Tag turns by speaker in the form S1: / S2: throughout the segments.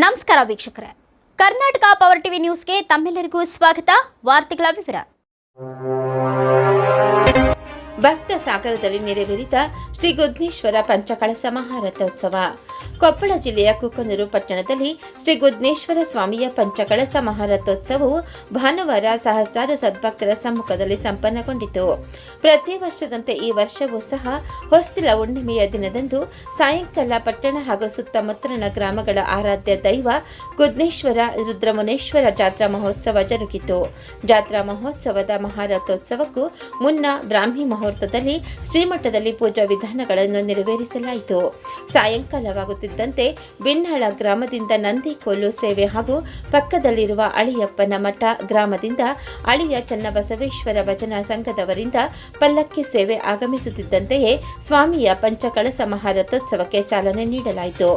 S1: ನಮಸ್ಕಾರ ವೀಕ್ಷಕರೇ, Karnataka power TV ನ್ಯೂಸ್ಗೆ ತಮ್ಮೆಲ್ಲರಿಗೂ ಸ್ವಾಗತ. ವಾರ್ತೆಗಳ ವಿವರ.
S2: ಭಕ್ತ ಸಾಗರದಲ್ಲಿ ನೆರವೇರಿದ ಶ್ರೀ ಗುದ್ನೇಶ್ವರ ಪಂಚಕಳಸ ಮಹಾರಥೋತ್ಸವ. ಕೊಪ್ಪಳ ಜಿಲ್ಲೆಯ ಕುಕನೂರು ಪಟ್ಟಣದಲ್ಲಿ ಶ್ರೀ ಗುದ್ನೇಶ್ವರ ಸ್ವಾಮಿಯ ಪಂಚಕಳಸ ಮಹಾರಥೋತ್ಸವವು ಭಾನುವಾರ ಸಹಸ್ರಾರು ಸದ್ಭಕ್ತರ ಸಮ್ಮುಖದಲ್ಲಿ ಸಂಪನ್ನಗೊಂಡಿತು. ಪ್ರತಿ ವರ್ಷದಂತೆ ಈ ವರ್ಷವೂ ಸಹ ಹೊಸ್ತಿಲ ಹುಣ್ಣಿಮೆಯ ದಿನದಂದು ಸಾಯಂಕಾಲ ಪಟ್ಟಣ ಹಾಗೂ ಸುತ್ತಮುತ್ತಲಿನ ಗ್ರಾಮಗಳ ಆರಾಧ್ಯ ದೈವ ಗುದ್ನೇಶ್ವರ ರುದ್ರಮುನೇಶ್ವರ ಜಾತ್ರಾ ಮಹೋತ್ಸವ ಜರುಗಿತು. ಜಾತ್ರಾ ಮಹೋತ್ಸವದ ಮಹಾರಥೋತ್ಸವಕ್ಕೂ ಮುನ್ನ ಬ್ರಾಹ್ಮಿ ಮುಹೂರ್ತದಲ್ಲಿ ಶ್ರೀಮಠದಲ್ಲಿ ಪೂಜಾ ವಿಧಾನಗಳನ್ನು ನೆರವೇರಿಸಲಾಯಿತು. ಸಾಯಂಕಾಲವಾಗುತ್ತಿದ್ದಂತೆ ಬಿನ್ನಾಳ ಗ್ರಾಮದಿಂದ ನಂದಿ ಕೋಲು ಸೇವೆ ಹಾಗೂ ಪಕ್ಕದಲ್ಲಿರುವ ಅಳಿಯಪ್ಪನ ಮಠ ಗ್ರಾಮದಿಂದ ಅಳಿಯ ಚನ್ನಬಸವೇಶ್ವರ ಭಜನಾ ಸಂಘದವರಿಂದ ಪಲ್ಲಕ್ಕಿ ಸೇವೆ ಆಗಮಿಸುತ್ತಿದ್ದಂತೆಯೇ ಸ್ವಾಮಿಯ ಪಂಚಕಳಸ ಮಹಾರಥೋತ್ಸವಕ್ಕೆ ಚಾಲನೆ ನೀಡಲಾಯಿತು.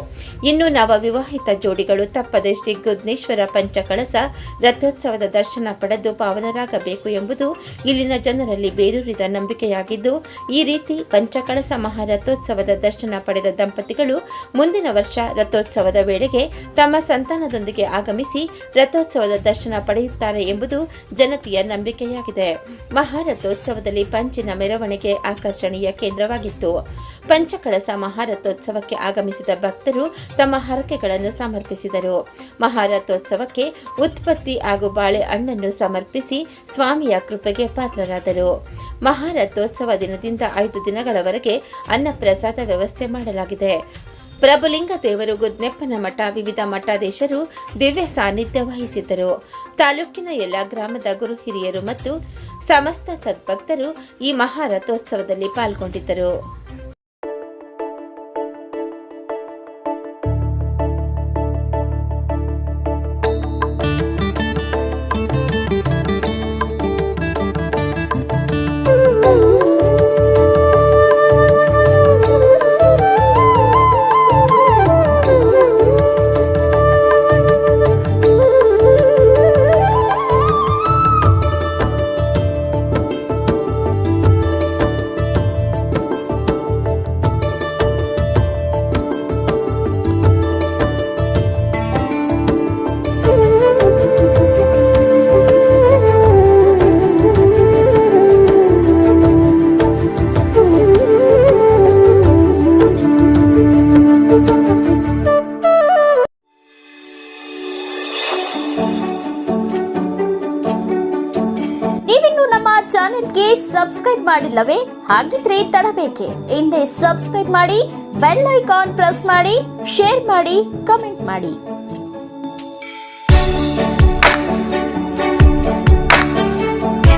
S2: ಇನ್ನು ನವವಿವಾಹಿತ ಜೋಡಿಗಳು ತಪ್ಪದೆ ಶ್ರೀ ಗುದ್ನೇಶ್ವರ ಪಂಚಕಳಸ ರಥೋತ್ಸವದ ದರ್ಶನ ಪಡೆದು ಪಾವನರಾಗಬೇಕು ಎಂಬುದು ಇಲ್ಲಿನ ಜನರಲ್ಲಿ ಬೇರೂರಿದ ನಂಬಿಕೆಯಾಗಿದ್ದು, ಈ ರೀತಿ ಪಂಚಕಳಸ ಮಹಾರಥೋತ್ಸವದ ದರ್ಶನ ಪಡೆದ ದಂಪತಿಗಳು ಮುಂದಿನ ವರ್ಷ ರಥೋತ್ಸವದ ವೇಳೆಗೆ ತಮ್ಮ ಸಂತಾನದೊಂದಿಗೆ ಆಗಮಿಸಿ ರಥೋತ್ಸವದ ದರ್ಶನ ಪಡೆಯುತ್ತಾರೆ ಎಂಬುದು ಜನತೆಯ ನಂಬಿಕೆಯಾಗಿದೆ. ಮಹಾರಥೋತ್ಸವದಲ್ಲಿ ಪಂಚಿನ ಮೆರವಣಿಗೆ ಆಕರ್ಷಣೀಯ ಕೇಂದ್ರವಾಗಿತ್ತು. ಪಂಚಕಳಸ ಮಹಾರಥೋತ್ಸವಕ್ಕೆ ಆಗಮಿಸಿದ ಭಕ್ತರು ತಮ್ಮ ಹರಕೆಗಳನ್ನು ಸಮರ್ಪಿಸಿದರು. ಮಹಾರಥೋತ್ಸವಕ್ಕೆ ಉತ್ಪತ್ತಿ ಹಾಗೂ ಬಾಳೆ ಹಣ್ಣನ್ನು ಸಮರ್ಪಿಸಿ ಸ್ವಾಮಿಯ ಕೃಪೆಗೆ ಪಾತ್ರರಾದರು. ಮಹಾರಥೋತ್ಸವ ದಿನದಿಂದ 5 ದಿನಗಳವರೆಗೆ ಅನ್ನಪ್ರಸಾದ ವ್ಯವಸ್ಥೆ ಮಾಡಲಾಗಿದೆ. ಪ್ರಭುಲಿಂಗ ದೇವರು ಗುದ್ನೆಪ್ಪನ ಮಠ ವಿವಿಧ ಮಠಾಧೀಶರು ದಿವ್ಯ ಸಾನ್ನಿಧ್ಯ ವಹಿಸಿದ್ದರು. ತಾಲೂಕಿನ ಎಲ್ಲ ಗ್ರಾಮದ ಗುರು ಹಿರಿಯರು ಮತ್ತು ಸಮಸ್ತ ಸದ್ಭಕ್ತರು ಈ ಮಹಾರಥೋತ್ಸವದಲ್ಲಿ ಪಾಲ್ಗೊಂಡಿದ್ದರು.
S1: ನೀವಿನ್ನು ನಮ್ಮ ಚಾನೆಲ್ಗೆ ಸಬ್ಸ್ಕ್ರೈಬ್ ಮಾಡಿಲ್ಲವೇ? ಹಾಗಿದ್ರೆ ತಡಬೇಕೆ? ಹಿಂದೆ ಸಬ್ಸ್ಕ್ರೈಬ್ ಮಾಡಿ, ಬೆಲ್ ಐಕಾನ್ ಪ್ರೆಸ್ ಮಾಡಿ, ಶೇರ್ ಮಾಡಿ, ಕಮೆಂಟ್ ಮಾಡಿ.